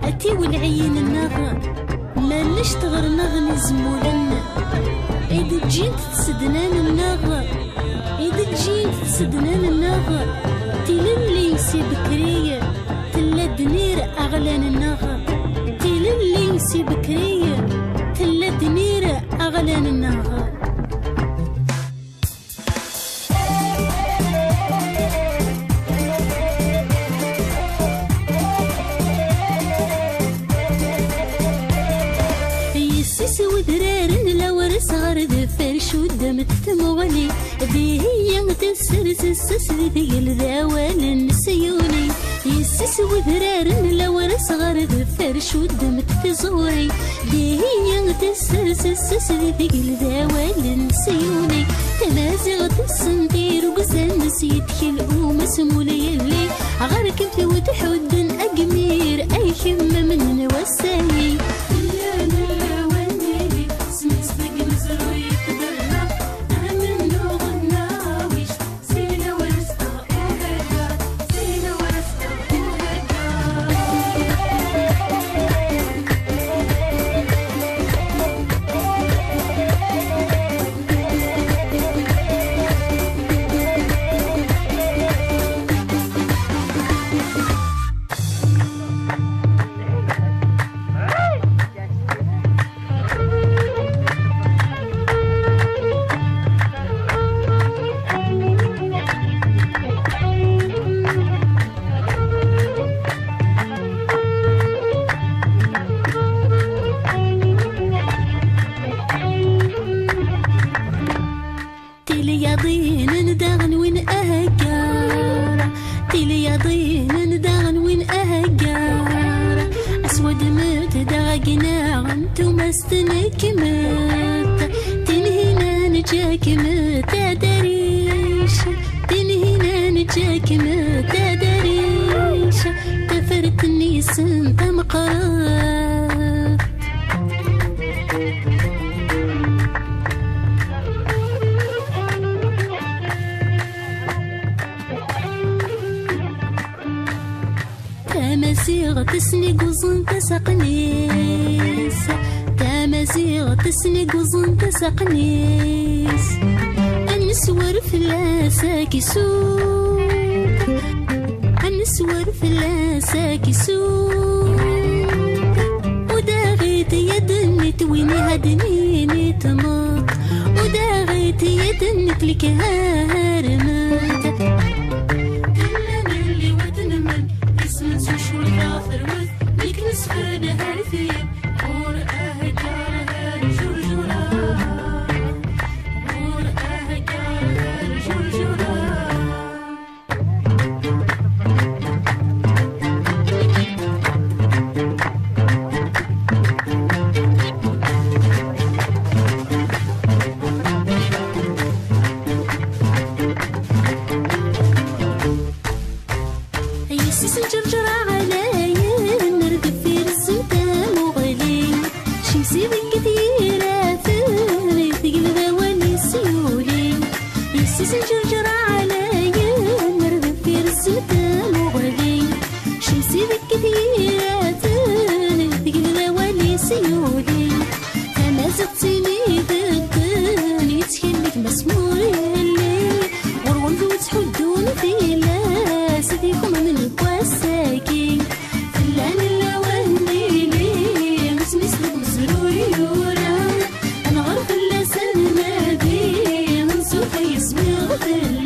أتي والعين النغ مالش تغرنغ نزمولنا إذا جيت تسدنان النغ إذا جيت تسدنان النغ تللي سي بكرية تلا دنير أغلان النغ تللي سي بكرية تلا دنير أغلان النغ صغر فرش ودم التمولي ذي هي تسرس السسر ذي الذوال النسيوني يسس وذرار لور صغر فرش ودم التزوري ذي هي تسرس السسر ذي الذوال النسيوني تمازغ السندير وقزن نسيت خلقو مسمولي اللي غرك في وتحود أقمير أي خمة من وساي تمازيغ تسنق وزن تسقنيس تمازيغ تسنق وزن تسقنيس النسور فلاسا كيسوق النسور فلاسا كيسوق وداغيت يدني تويني هدنيني تمط وداغيت يدني تلك هارمت أنا غرق اللسان ما بين نصوص يسمع